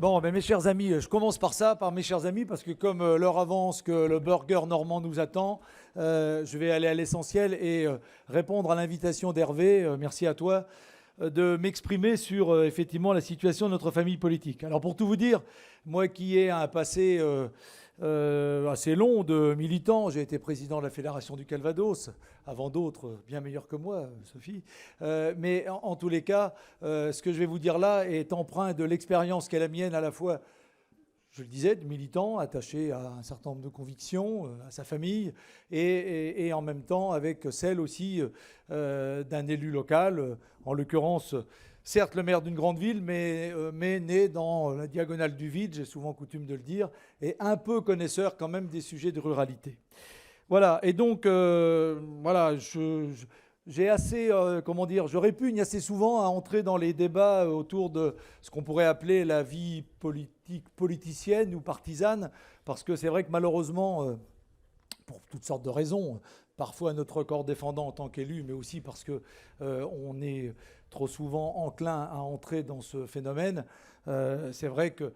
Bon, mes chers amis, je commence par ça, par mes chers amis, parce que comme l'heure avance, que le burger normand nous attend, je vais aller à l'essentiel et répondre à l'invitation d'Hervé, merci à toi, de m'exprimer sur effectivement la situation de notre famille politique. Alors pour tout vous dire, moi qui ai un passé assez long de militant, j'ai été président de la Fédération du Calvados, avant d'autres bien meilleurs que moi, Sophie. Mais en tous les cas, ce que je vais vous dire là est empreint de l'expérience qu'est la mienne à la fois, je le disais, de militant, attaché à un certain nombre de convictions, à sa famille, et en même temps avec celle aussi d'un élu local, en l'occurrence, certes le maire d'une grande ville, mais né dans la diagonale du vide, j'ai souvent coutume de le dire, et un peu connaisseur quand même des sujets de ruralité. Voilà, et donc, voilà, j'ai assez, comment dire, je répugne assez souvent à entrer dans les débats autour de ce qu'on pourrait appeler la vie politique, politicienne ou partisane, parce que c'est vrai que malheureusement, pour toutes sortes de raisons, parfois notre corps défendant en tant qu'élu, mais aussi parce qu'on est trop souvent enclin à entrer dans ce phénomène, c'est vrai que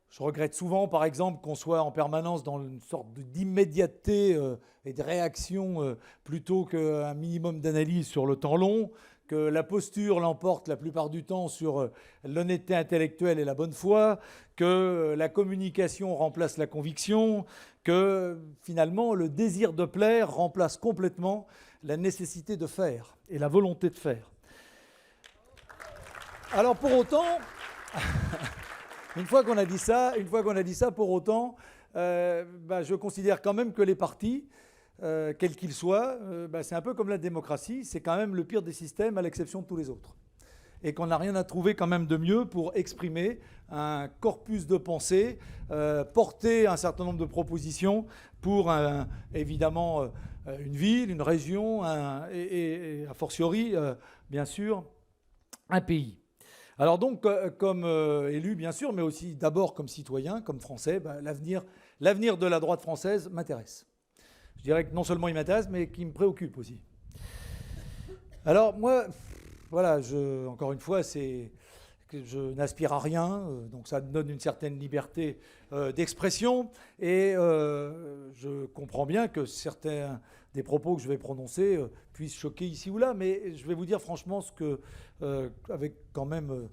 je regrette souvent, par exemple, qu'on soit en permanence dans une sorte d'immédiateté et de réaction plutôt qu'un minimum d'analyse sur le temps long, que la posture l'emporte la plupart du temps sur l'honnêteté intellectuelle et la bonne foi, que la communication remplace la conviction, que finalement le désir de plaire remplace complètement la nécessité de faire et la volonté de faire. Alors pour autant... Une fois qu'on a dit ça, pour autant, je considère quand même que les partis, quels qu'ils soient, c'est un peu comme la démocratie, c'est quand même le pire des systèmes à l'exception de tous les autres. Et qu'on n'a rien à trouver quand même de mieux pour exprimer un corpus de pensée, porter un certain nombre de propositions pour, évidemment, une ville, une région, et a fortiori, bien sûr, un pays. Alors donc, comme élu, bien sûr, mais aussi d'abord comme citoyen, comme Français, l'avenir de la droite française m'intéresse. Je dirais que non seulement il m'intéresse, mais qu'il me préoccupe aussi. Alors moi, voilà, encore une fois, c'est que je n'aspire à rien, donc ça me donne une certaine liberté d'expression, et je comprends bien que certains des propos que je vais prononcer puissent choquer ici ou là, mais je vais vous dire franchement ce que, avec quand même,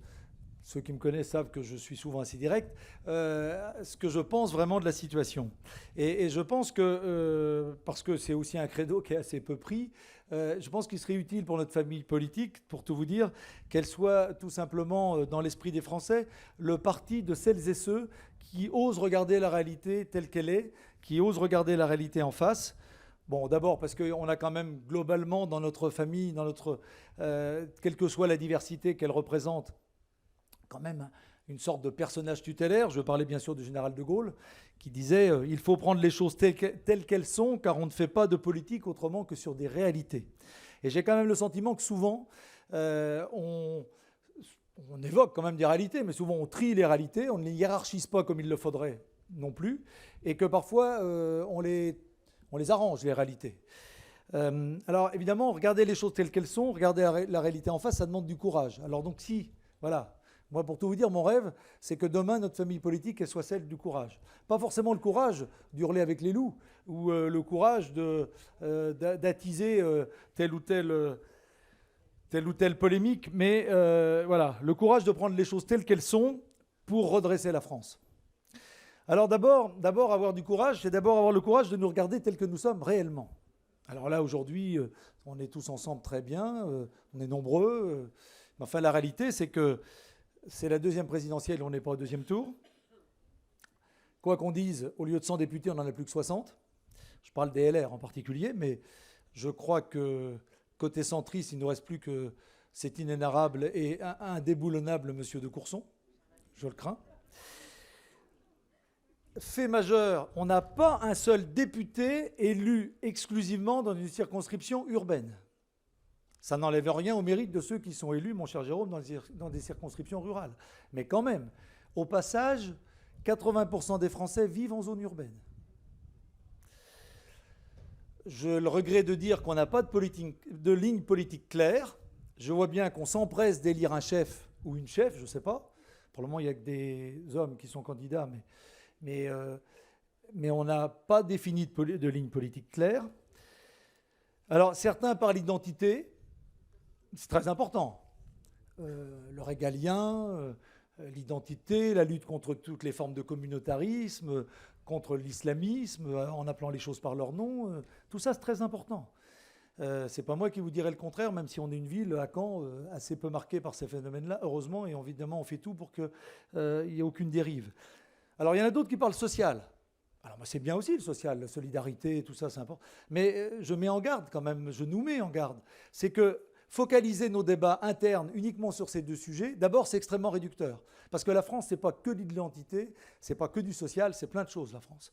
ceux qui me connaissent savent que je suis souvent assez direct, ce que je pense vraiment de la situation. Et je pense que, parce que c'est aussi un credo qui est assez peu pris, je pense qu'il serait utile pour notre famille politique, pour tout vous dire, qu'elle soit tout simplement, dans l'esprit des Français, le parti de celles et ceux qui osent regarder la réalité telle qu'elle est, qui osent regarder la réalité en face. Bon, d'abord parce qu'on a quand même globalement dans notre famille, quelle que soit la diversité qu'elle représente, quand même une sorte de personnage tutélaire. Je parlais bien sûr du général de Gaulle, qui disait « Il faut prendre les choses telles qu'elles sont, car on ne fait pas de politique autrement que sur des réalités ». Et j'ai quand même le sentiment que souvent, on évoque quand même des réalités, mais souvent on trie les réalités, on ne les hiérarchise pas comme il le faudrait non plus, et que parfois on les arrange, les réalités. Alors évidemment, regarder les choses telles qu'elles sont, regarder la réalité en face, ça demande du courage. Alors donc voilà, moi pour tout vous dire, mon rêve, c'est que demain, notre famille politique, elle soit celle du courage. Pas forcément le courage d'hurler avec les loups, ou le courage d'attiser telle ou telle polémique, mais voilà, le courage de prendre les choses telles qu'elles sont pour redresser la France. Alors d'abord avoir du courage, c'est d'abord avoir le courage de nous regarder tels que nous sommes réellement. Alors là, aujourd'hui, on est tous ensemble très bien, on est nombreux, mais enfin la réalité, c'est que c'est la deuxième présidentielle, on n'est pas au deuxième tour. Quoi qu'on dise, au lieu de 100 députés, on n'en a plus que 60. Je parle des LR en particulier, mais je crois que côté centriste, il ne nous reste plus que cet inénarrable et indéboulonnable monsieur de Courson, je le crains. Fait majeur, on n'a pas un seul député élu exclusivement dans une circonscription urbaine. Ça n'enlève rien au mérite de ceux qui sont élus, mon cher Jérôme, dans des circonscriptions rurales. Mais quand même, au passage, 80% des Français vivent en zone urbaine. Je le regrette de dire qu'on n'a pas de ligne politique claire. Je vois bien qu'on s'empresse d'élire un chef ou une chef, je ne sais pas, Pour le moment, il n'y a que des hommes qui sont candidats, mais on n'a pas défini de ligne politique claire. Alors, certains parlent d'identité, c'est très important. Le régalien, l'identité, la lutte contre toutes les formes de communautarisme, contre l'islamisme, en appelant les choses par leur nom, tout ça c'est très important. C'est pas moi qui vous dirai le contraire, même si on est une ville, à Caen, assez peu marquée par ces phénomènes-là, heureusement, et évidemment on fait tout pour qu'il n'y ait aucune dérive. Alors il y en a d'autres qui parlent social. Alors moi c'est bien aussi le social, la solidarité, tout ça c'est important. Mais je mets en garde quand même, je nous mets en garde. C'est que focaliser nos débats internes uniquement sur ces deux sujets, d'abord c'est extrêmement réducteur. Parce que la France, c'est pas que de l'identité, c'est pas que du social, c'est plein de choses la France.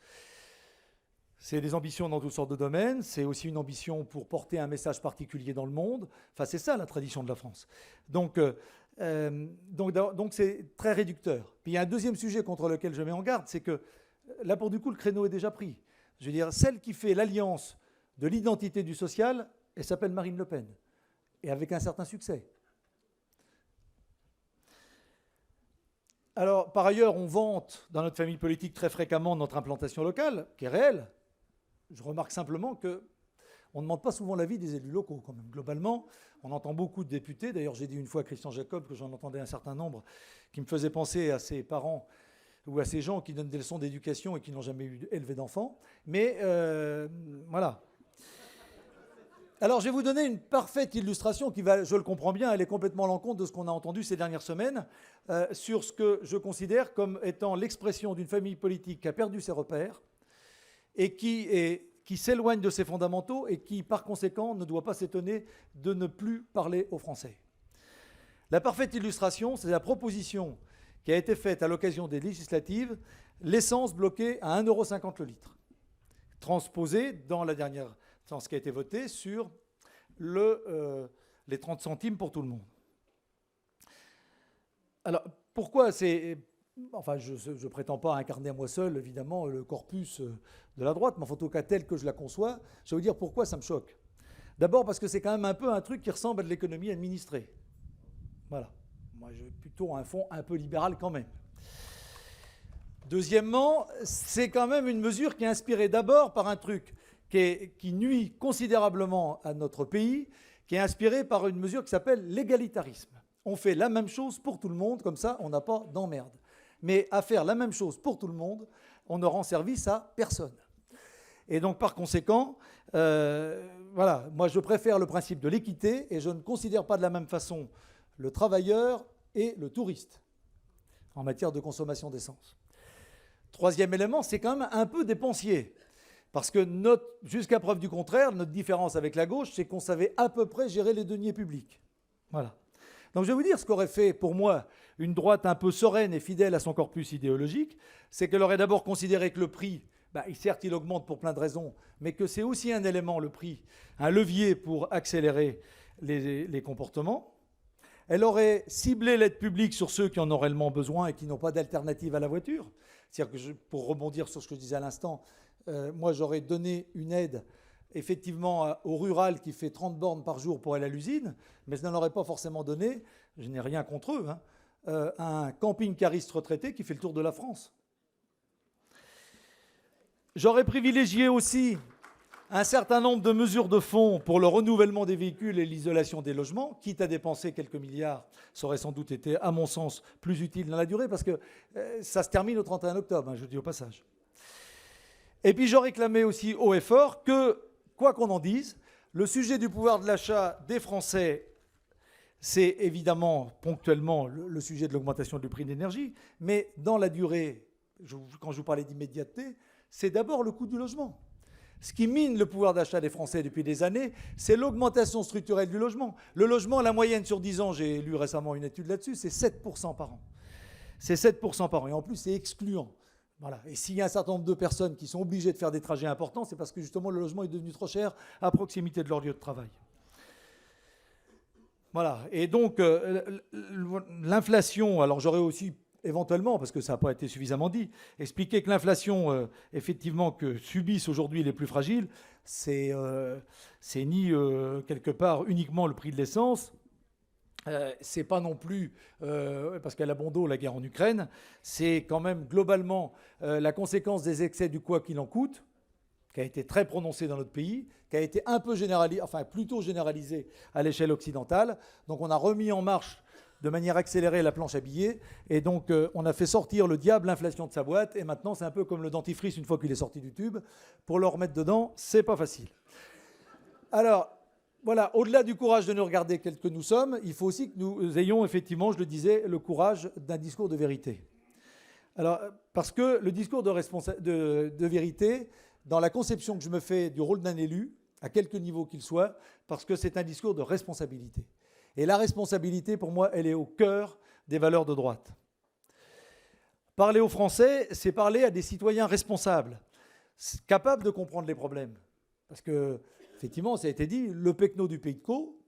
C'est des ambitions dans toutes sortes de domaines, c'est aussi une ambition pour porter un message particulier dans le monde. Enfin c'est ça la tradition de la France. Donc c'est très réducteur. Puis il y a un deuxième sujet contre lequel je mets en garde, c'est que là pour du coup le créneau est déjà pris. Je veux dire, celle qui fait l'alliance de l'identité du social, elle s'appelle Marine Le Pen. Et avec un certain succès. Alors, par ailleurs, on vante dans notre famille politique très fréquemment notre implantation locale, qui est réelle. Je remarque simplement qu'on ne demande pas souvent l'avis des élus locaux, quand même. Globalement, on entend beaucoup de députés. D'ailleurs, j'ai dit une fois à Christian Jacob que j'en entendais un certain nombre qui me faisaient penser à ses parents ou à ces gens qui donnent des leçons d'éducation et qui n'ont jamais élevé d'enfants. Mais voilà. Alors, je vais vous donner une parfaite illustration qui va, je le comprends bien, elle est complètement à l'encontre de ce qu'on a entendu ces dernières semaines sur ce que je considère comme étant l'expression d'une famille politique qui a perdu ses repères et qui s'éloigne de ses fondamentaux et qui, par conséquent, ne doit pas s'étonner de ne plus parler aux Français. La parfaite illustration, c'est la proposition qui a été faite à l'occasion des législatives, l'essence bloquée à 1,50 € le litre, transposée dans la dernière... ce qui a été voté sur les 30 centimes pour tout le monde. Alors, pourquoi c'est... Enfin, je ne prétends pas incarner à moi seul, évidemment, le corpus de la droite, mais en tout cas tel que je la conçois, je vais vous dire pourquoi ça me choque. D'abord parce que c'est quand même un peu un truc qui ressemble à de l'économie administrée. Voilà. Moi, j'ai plutôt un fond un peu libéral quand même. Deuxièmement, c'est quand même une mesure qui est inspirée d'abord par un truc qui nuit considérablement à notre pays, qui est inspiré par une mesure qui s'appelle l'égalitarisme. On fait la même chose pour tout le monde, comme ça on n'a pas d'emmerde. Mais à faire la même chose pour tout le monde, on ne rend service à personne. Et donc par conséquent, voilà, moi je préfère le principe de l'équité et je ne considère pas de la même façon le travailleur et le touriste en matière de consommation d'essence. Troisième élément, c'est quand même un peu dépensier. Parce que jusqu'à preuve du contraire, notre différence avec la gauche, c'est qu'on savait à peu près gérer les deniers publics. Voilà. Donc je vais vous dire ce qu'aurait fait pour moi une droite un peu sereine et fidèle à son corpus idéologique, c'est qu'elle aurait d'abord considéré que le prix, certes il augmente pour plein de raisons, mais que c'est aussi un élément, le prix, un levier pour accélérer les comportements. Elle aurait ciblé l'aide publique sur ceux qui en ont réellement besoin et qui n'ont pas d'alternative à la voiture. C'est-à-dire que, pour rebondir sur ce que je disais à l'instant, moi, j'aurais donné une aide, effectivement, au rural qui fait 30 bornes par jour pour aller à l'usine, mais je n'en aurais pas forcément donné, je n'ai rien contre eux, à un camping-cariste retraité qui fait le tour de la France. J'aurais privilégié aussi un certain nombre de mesures de fonds pour le renouvellement des véhicules et l'isolation des logements, quitte à dépenser quelques milliards, ça aurait sans doute été, à mon sens, plus utile dans la durée, parce que ça se termine au 31 octobre, je le dis au passage. Et puis j'aurais réclamé aussi haut et fort que, quoi qu'on en dise, le sujet du pouvoir de l'achat des Français, c'est évidemment ponctuellement le sujet de l'augmentation du prix de l'énergie, mais dans la durée, quand je vous parlais d'immédiateté, c'est d'abord le coût du logement. Ce qui mine le pouvoir d'achat des Français depuis des années, c'est l'augmentation structurelle du logement. Le logement, la moyenne sur 10 ans, j'ai lu récemment une étude là-dessus, c'est 7% par an. C'est 7% par an, et en plus c'est excluant. Voilà. Et s'il y a un certain nombre de personnes qui sont obligées de faire des trajets importants, c'est parce que justement le logement est devenu trop cher à proximité de leur lieu de travail. Voilà. Et donc l'inflation, alors j'aurais aussi éventuellement, parce que ça n'a pas été suffisamment dit, expliquer que l'inflation, effectivement, que subissent aujourd'hui les plus fragiles, c'est ni quelque part uniquement le prix de l'essence, c'est pas non plus, parce qu'elle a bon dos la guerre en Ukraine, c'est quand même globalement la conséquence des excès du quoi qu'il en coûte, qui a été très prononcé dans notre pays, qui a été un peu généralisé, enfin plutôt généralisé à l'échelle occidentale. Donc on a remis en marche de manière accélérée la planche à billets, et donc on a fait sortir le diable l'inflation de sa boîte, et maintenant c'est un peu comme le dentifrice une fois qu'il est sorti du tube. Pour le remettre dedans, c'est pas facile. Alors, voilà, au-delà du courage de nous regarder tel que nous sommes, il faut aussi que nous ayons effectivement, je le disais, le courage d'un discours de vérité. Alors, parce que le discours de vérité, dans la conception que je me fais du rôle d'un élu, à quelque niveau qu'il soit, parce que c'est un discours de responsabilité. Et la responsabilité, pour moi, elle est au cœur des valeurs de droite. Parler aux Français, c'est parler à des citoyens responsables, capables de comprendre les problèmes. Parce que effectivement, ça a été dit, le pecno du Pays de Caux,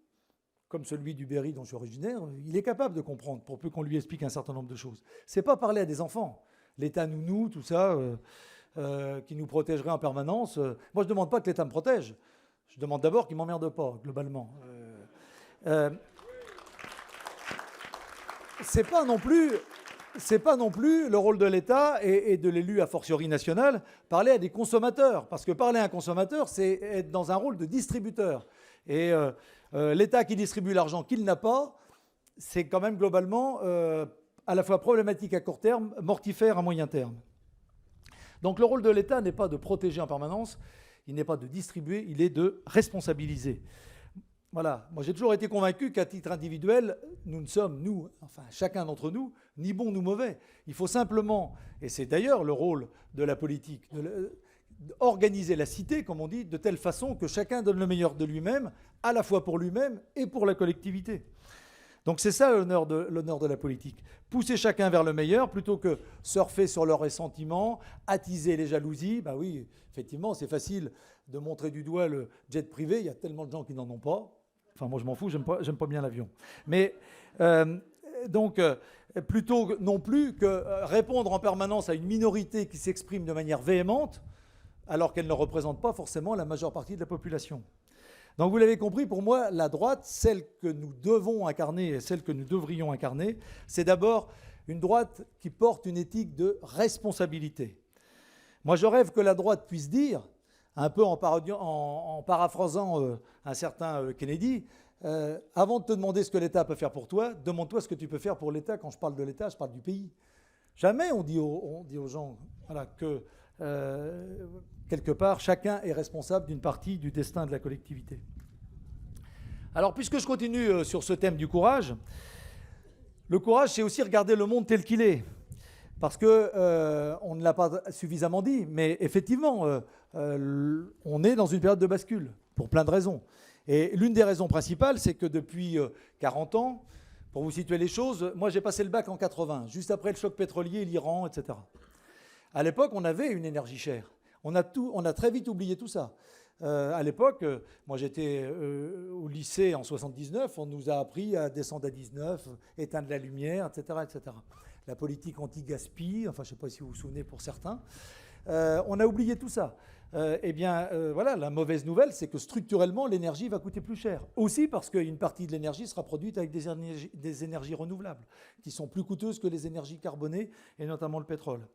comme celui du Berry dont je suis originaire, il est capable de comprendre, pour peu qu'on lui explique un certain nombre de choses. Ce n'est pas parler à des enfants. L'État nounou, tout ça, qui nous protégerait en permanence. Moi, je ne demande pas que l'État me protège. Je demande d'abord qu'il ne m'emmerde pas, globalement. C'est pas non plus le rôle de l'État et de l'élu a fortiori national, parler à des consommateurs. Parce que parler à un consommateur, c'est être dans un rôle de distributeur. Et l'État qui distribue l'argent qu'il n'a pas, c'est quand même globalement à la fois problématique à court terme, mortifère à moyen terme. Donc le rôle de l'État n'est pas de protéger en permanence, il n'est pas de distribuer, il est de responsabiliser. Voilà, moi j'ai toujours été convaincu qu'à titre individuel, nous ne sommes, nous, enfin chacun d'entre nous, ni bons ni mauvais. Il faut simplement, et c'est d'ailleurs le rôle de la politique, organiser la cité, comme on dit, de telle façon que chacun donne le meilleur de lui-même, à la fois pour lui-même et pour la collectivité. Donc c'est ça l'honneur de la politique. Pousser chacun vers le meilleur plutôt que surfer sur leurs ressentiments, attiser les jalousies. Ben oui, effectivement, c'est facile de montrer du doigt le jet privé. Il y a tellement de gens qui n'en ont pas. Enfin, moi, je m'en fous, j'aime pas bien l'avion. Mais donc, plutôt non plus que répondre en permanence à une minorité qui s'exprime de manière véhémente, alors qu'elle ne représente pas forcément la majeure partie de la population. Donc vous l'avez compris, pour moi, la droite, celle que nous devons incarner et celle que nous devrions incarner, c'est d'abord une droite qui porte une éthique de responsabilité. Moi, je rêve que la droite puisse dire, un peu en paraphrasant un certain Kennedy, avant de te demander ce que l'État peut faire pour toi, demande-toi ce que tu peux faire pour l'État. Quand je parle de l'État, je parle du pays. Jamais on dit aux gens voilà, que quelque part, chacun est responsable d'une partie du destin de la collectivité. Alors, puisque je continue sur ce thème du courage, le courage, c'est aussi regarder le monde tel qu'il est. Parce qu'on ne l'a pas suffisamment dit, mais effectivement, on est dans une période de bascule, pour plein de raisons. Et l'une des raisons principales, c'est que depuis 40 ans, pour vous situer les choses, moi j'ai passé le bac en 80, juste après le choc pétrolier, l'Iran, etc. À l'époque, on avait une énergie chère. On a très vite oublié tout ça. À l'époque, moi j'étais au lycée en 79, on nous a appris à descendre à 19, éteindre la lumière, etc. etc. La politique anti-gaspi, enfin je ne sais pas si vous vous souvenez pour certains, on a oublié tout ça. Voilà, la mauvaise nouvelle, c'est que structurellement, l'énergie va coûter plus cher. Aussi parce qu'une partie de l'énergie sera produite avec des énergies renouvelables, qui sont plus coûteuses que les énergies carbonées, et notamment le pétrole.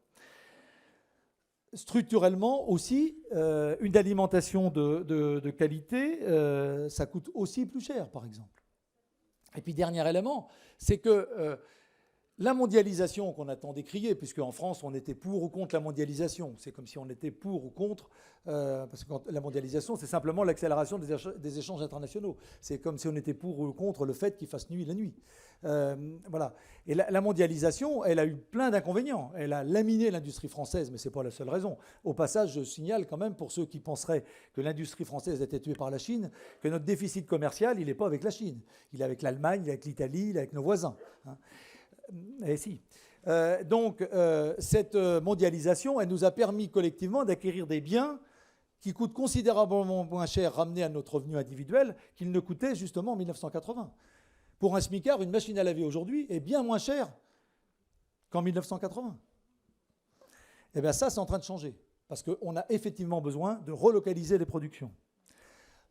Structurellement aussi, une alimentation de qualité, ça coûte aussi plus cher, par exemple. Et puis, dernier élément, c'est que la mondialisation qu'on a tant décriée, puisque en France, on était pour ou contre la mondialisation, c'est comme si on était pour ou contre, parce que la mondialisation, c'est simplement l'accélération des échanges internationaux. C'est comme si on était pour ou contre le fait qu'il fasse nuit la nuit. Voilà. Et la mondialisation, elle a eu plein d'inconvénients. Elle a laminé l'industrie française, mais ce n'est pas la seule raison. Au passage, je signale quand même, pour ceux qui penseraient que l'industrie française était tuée par la Chine, que notre déficit commercial, il n'est pas avec la Chine. Il est avec l'Allemagne, il est avec l'Italie, il est avec nos voisins. Et si. Cette mondialisation, elle nous a permis collectivement d'acquérir des biens qui coûtent considérablement moins cher ramenés à notre revenu individuel qu'ils ne coûtaient justement en 1980. Pour un smicard, une machine à laver aujourd'hui est bien moins chère qu'en 1980. Et bien ça, c'est en train de changer, parce qu'on a effectivement besoin de relocaliser les productions.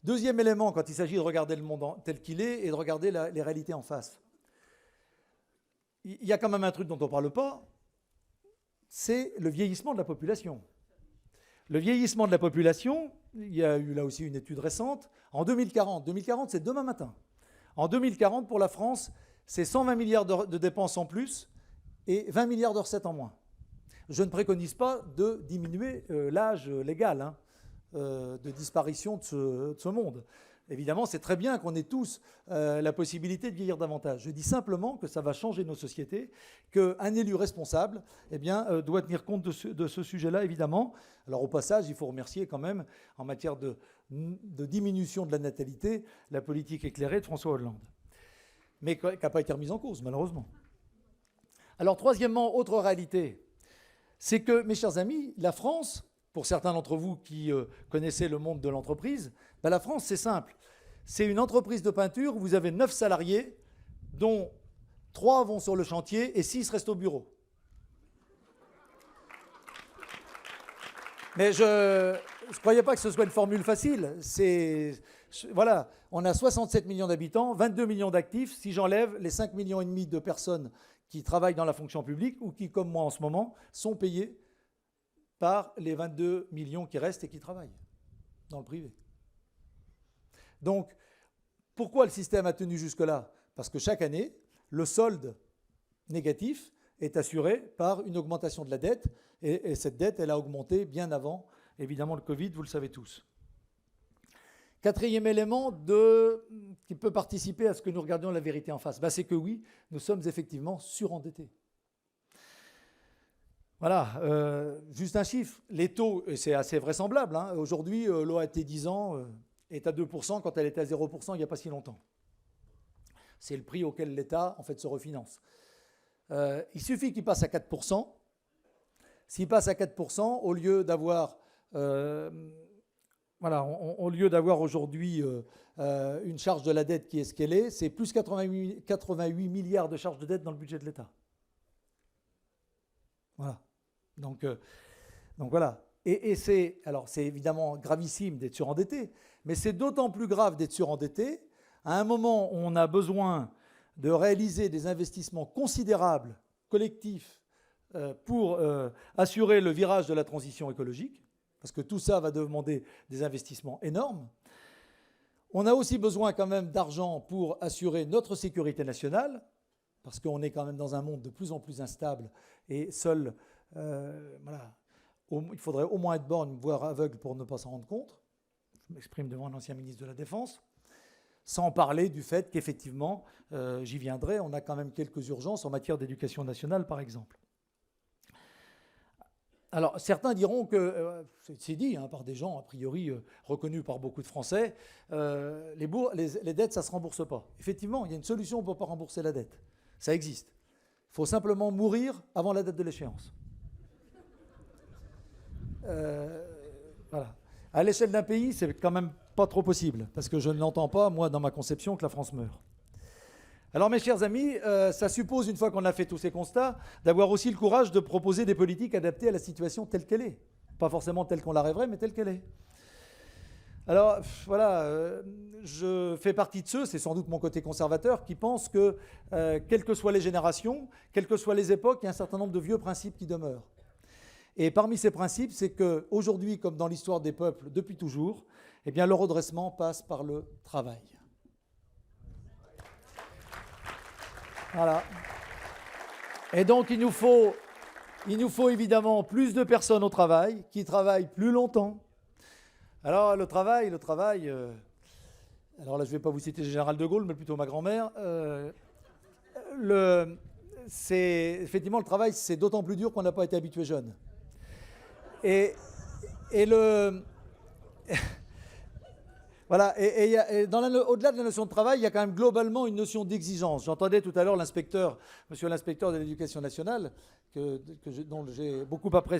Deuxième élément, quand il s'agit de regarder le monde tel qu'il est et de regarder les réalités en face. Il y a quand même un truc dont on ne parle pas, c'est le vieillissement de la population. Le vieillissement de la population, il y a eu là aussi une étude récente, en 2040 c'est demain matin. En 2040, pour la France, c'est 120 milliards de dépenses en plus et 20 milliards de recettes en moins. Je ne préconise pas de diminuer l'âge légal de disparition de ce monde. Évidemment, c'est très bien qu'on ait tous la possibilité de vieillir davantage. Je dis simplement que ça va changer nos sociétés, qu'un élu responsable doit tenir compte de ce sujet-là, évidemment. Alors au passage, il faut remercier quand même, en matière de diminution de la natalité, la politique éclairée de François Hollande, mais qui n'a pas été remise en cause, malheureusement. Alors troisièmement, autre réalité, c'est que, mes chers amis, la France, pour certains d'entre vous qui connaissez le monde de l'entreprise, la France, c'est simple. C'est une entreprise de peinture où vous avez 9 salariés, dont 3 vont sur le chantier et 6 restent au bureau. Mais je ne croyais pas que ce soit une formule facile. Voilà, on a 67 millions d'habitants, 22 millions d'actifs. Si j'enlève les 5,5 millions de personnes qui travaillent dans la fonction publique ou qui, comme moi en ce moment, sont payées par les 22 millions qui restent et qui travaillent dans le privé. Donc, pourquoi le système a tenu jusque-là? Parce que chaque année, le solde négatif est assuré par une augmentation de la dette, et cette dette, elle a augmenté bien avant, évidemment, le Covid, vous le savez tous. Quatrième élément qui peut participer à ce que nous regardions la vérité en face, c'est que oui, nous sommes effectivement surendettés. Voilà, juste un chiffre. Les taux, c'est assez vraisemblable. Aujourd'hui, l'OAT 10 ans est à 2% quand elle était à 0% il n'y a pas si longtemps. C'est le prix auquel l'État, en fait, se refinance. Il suffit qu'il passe à 4%. S'il passe à 4%, au lieu d'avoir aujourd'hui une charge de la dette qui est ce qu'elle est, c'est plus 88 milliards de charges de dette dans le budget de l'État. Voilà. Donc voilà. Et c'est évidemment gravissime d'être surendetté, mais c'est d'autant plus grave d'être surendetté à un moment où on a besoin de réaliser des investissements considérables, collectifs, pour assurer le virage de la transition écologique, parce que tout ça va demander des investissements énormes. On a aussi besoin quand même d'argent pour assurer notre sécurité nationale, parce qu'on est quand même dans un monde de plus en plus instable et seul, il faudrait au moins être borgne, voire aveugle pour ne pas s'en rendre compte. Je m'exprime devant un ancien ministre de la Défense. Sans parler du fait qu'effectivement, j'y viendrai, on a quand même quelques urgences en matière d'éducation nationale, par exemple. Alors, certains diront que, c'est dit par des gens a priori reconnus par beaucoup de Français, les dettes, ça ne se rembourse pas. Effectivement, il y a une solution pour ne pas rembourser la dette. Ça existe. Il faut simplement mourir avant la date de l'échéance. Voilà. À l'échelle d'un pays, c'est quand même pas trop possible, parce que je ne l'entends pas, moi, dans ma conception, que la France meure. Alors, mes chers amis, ça suppose, une fois qu'on a fait tous ces constats, d'avoir aussi le courage de proposer des politiques adaptées à la situation telle qu'elle est. Pas forcément telle qu'on la rêverait, mais telle qu'elle est. Alors, voilà, je fais partie de ceux, c'est sans doute mon côté conservateur, qui pensent que, quelles que soient les générations, quelles que soient les époques, il y a un certain nombre de vieux principes qui demeurent. Et parmi ces principes, c'est qu'aujourd'hui, comme dans l'histoire des peuples depuis toujours, le redressement passe par le travail. Voilà. Et donc, il nous faut évidemment plus de personnes au travail, qui travaillent plus longtemps. Alors, le travail, alors là, je ne vais pas vous citer le général de Gaulle, mais plutôt ma grand-mère. Effectivement, le travail, c'est d'autant plus dur qu'on n'a pas été habitué jeune. Voilà, au-delà de la notion de travail, il y a quand même globalement une notion d'exigence. J'entendais tout à l'heure monsieur l'inspecteur de l'Éducation nationale,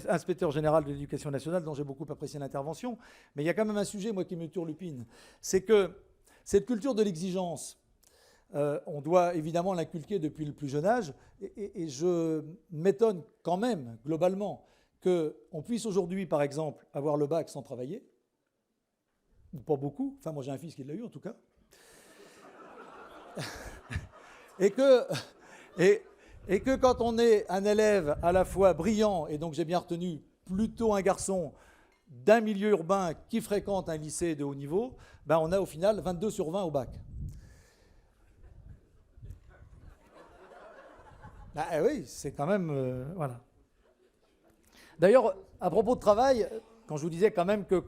inspecteur général de l'Éducation nationale, dont j'ai beaucoup apprécié l'intervention. Mais il y a quand même un sujet, moi, qui me turlupine. C'est que cette culture de l'exigence, on doit évidemment l'inculquer depuis le plus jeune âge. Et je m'étonne quand même, globalement, qu'on puisse aujourd'hui, par exemple, avoir le bac sans travailler. pas beaucoup, enfin moi j'ai un fils qui l'a eu en tout cas, et que quand on est un élève à la fois brillant, et donc j'ai bien retenu plutôt un garçon d'un milieu urbain qui fréquente un lycée de haut niveau, ben on a au final 22 sur 20 au bac. Ben oui, c'est quand même... voilà. D'ailleurs, à propos de travail, quand je vous disais quand même que,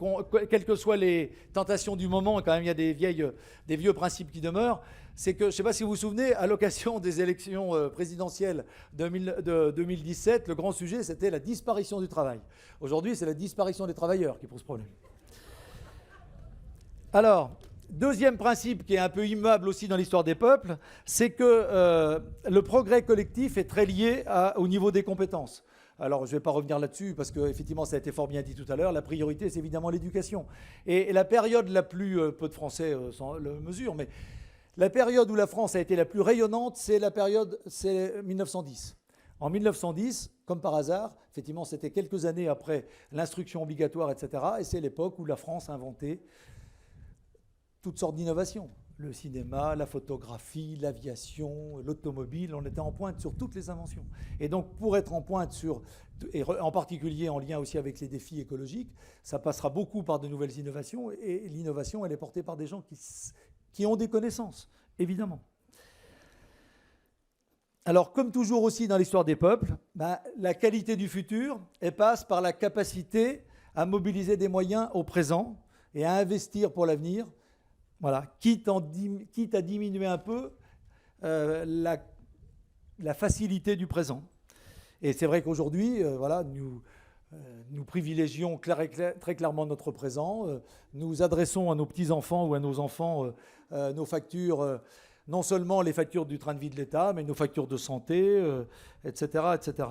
quelles que soient les tentations du moment, quand même il y a des vieux principes qui demeurent, c'est que, je ne sais pas si vous vous souvenez, à l'occasion des élections présidentielles de 2017, le grand sujet, c'était la disparition du travail. Aujourd'hui, c'est la disparition des travailleurs qui pose problème. Alors, deuxième principe qui est un peu immuable aussi dans l'histoire des peuples, c'est que le progrès collectif est très lié au niveau des compétences. Alors, je ne vais pas revenir là-dessus parce qu'effectivement, ça a été fort bien dit tout à l'heure. La priorité, c'est évidemment l'éducation. Et la période la plus, peu de Français le mesurent, mais la période où la France a été la plus rayonnante, c'est 1910. En 1910, comme par hasard, effectivement, c'était quelques années après l'instruction obligatoire, etc. Et c'est l'époque où la France a inventé toutes sortes d'innovations. Le cinéma, la photographie, l'aviation, l'automobile, on était en pointe sur toutes les inventions. Et donc, pour être en pointe sur, et en particulier en lien aussi avec les défis écologiques, ça passera beaucoup par de nouvelles innovations. Et l'innovation, elle est portée par des gens qui ont des connaissances, évidemment. Alors, comme toujours aussi dans l'histoire des peuples, la qualité du futur, elle passe par la capacité à mobiliser des moyens au présent et à investir pour l'avenir. Voilà, quitte à diminuer un peu la facilité du présent. Et c'est vrai qu'aujourd'hui, voilà, nous privilégions très clairement notre présent. Nous adressons à nos petits-enfants ou à nos enfants nos factures, non seulement les factures du train de vie de l'État, mais nos factures de santé, etc., etc.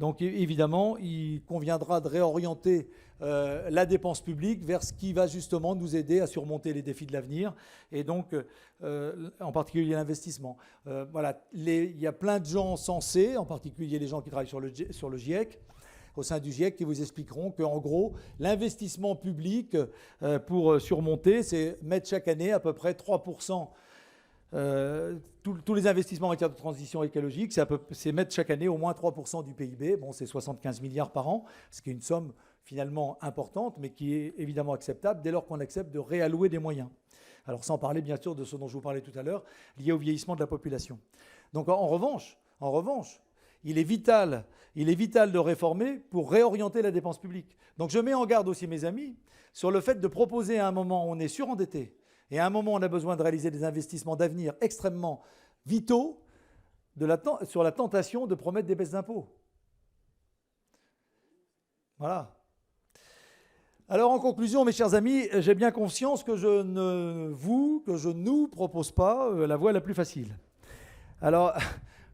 Donc évidemment, il conviendra de réorienter la dépense publique vers ce qui va justement nous aider à surmonter les défis de l'avenir, et donc en particulier l'investissement. Voilà, il y a plein de gens sensés, en particulier les gens qui travaillent sur le GIEC, au sein du GIEC, qui vous expliqueront qu'en gros, l'investissement public pour surmonter, c'est mettre chaque année à peu près 3%. Tous les investissements en matière de transition écologique, c'est mettre chaque année au moins 3% du PIB. Bon, c'est 75 milliards par an, ce qui est une somme finalement importante, mais qui est évidemment acceptable dès lors qu'on accepte de réallouer des moyens. Alors sans parler bien sûr de ce dont je vous parlais tout à l'heure, lié au vieillissement de la population. Donc en revanche, il est vital de réformer pour réorienter la dépense publique. Donc je mets en garde aussi mes amis sur le fait de proposer à un moment où on est surendetté, et à un moment, on a besoin de réaliser des investissements d'avenir extrêmement vitaux sur la tentation de promettre des baisses d'impôts. Voilà. Alors, en conclusion, mes chers amis, j'ai bien conscience que je ne nous propose pas la voie la plus facile. Alors,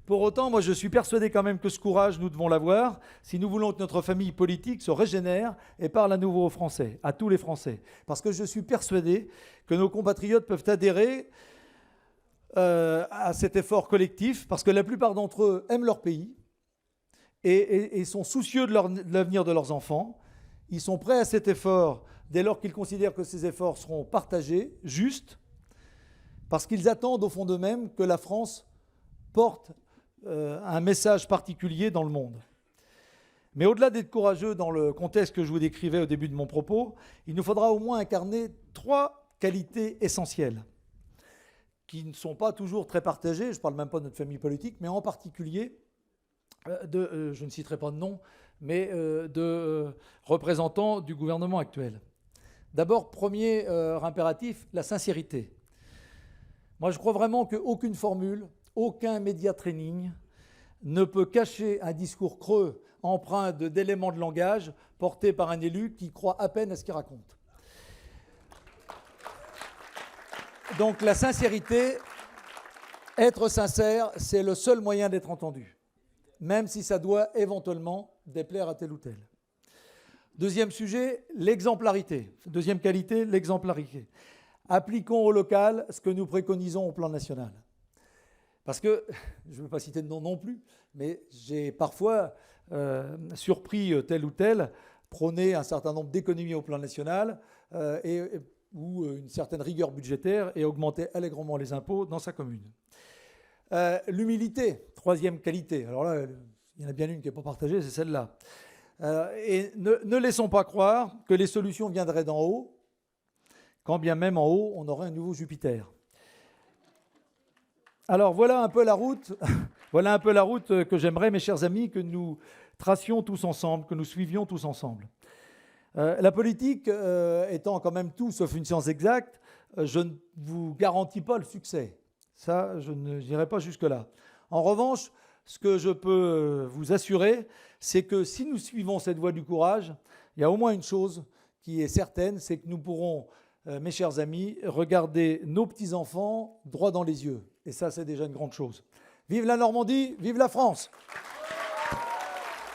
pour autant, moi, je suis persuadé quand même que ce courage, nous devons l'avoir si nous voulons que notre famille politique se régénère et parle à nouveau aux Français, à tous les Français. Parce que je suis persuadé que nos compatriotes peuvent adhérer à cet effort collectif, parce que la plupart d'entre eux aiment leur pays et sont soucieux de l'avenir de leurs enfants. Ils sont prêts à cet effort dès lors qu'ils considèrent que ces efforts seront partagés, justes, parce qu'ils attendent au fond d'eux-mêmes que la France porte un message particulier dans le monde. Mais au-delà d'être courageux dans le contexte que je vous décrivais au début de mon propos, il nous faudra au moins incarner 3 qualités essentielles qui ne sont pas toujours très partagées. Je ne parle même pas de notre famille politique, mais en particulier je ne citerai pas de nom, mais de représentants du gouvernement actuel. D'abord, premier impératif, la sincérité. Moi, je crois vraiment qu'aucune formule, aucun média training ne peut cacher un discours creux, empreint d'éléments de langage, porté par un élu qui croit à peine à ce qu'il raconte. Donc la sincérité, être sincère, c'est le seul moyen d'être entendu, même si ça doit éventuellement déplaire à tel ou tel. Deuxième sujet, l'exemplarité. Deuxième qualité, l'exemplarité. Appliquons au local ce que nous préconisons au plan national. Parce que, je ne veux pas citer de nom non plus, mais j'ai parfois surpris tel ou tel prôner un certain nombre d'économies au plan national et ou une certaine rigueur budgétaire et augmenter allègrement les impôts dans sa commune. L'humilité, troisième qualité. Alors là, il y en a bien une qui n'est pas partagée, c'est celle-là. Et ne laissons pas croire que les solutions viendraient d'en haut, quand bien même en haut, on aurait un nouveau Jupiter. Alors voilà un peu la route, voilà un peu la route que j'aimerais, mes chers amis, que nous tracions tous ensemble, que nous suivions tous ensemble. La politique étant quand même tout sauf une science exacte, je ne vous garantis pas le succès. Ça, je n'irai pas jusque-là. En revanche, ce que je peux vous assurer, c'est que si nous suivons cette voie du courage, il y a au moins une chose qui est certaine, c'est que nous pourrons, mes chers amis, regarder nos petits-enfants droit dans les yeux. Et ça, c'est déjà une grande chose. Vive la Normandie, vive la France!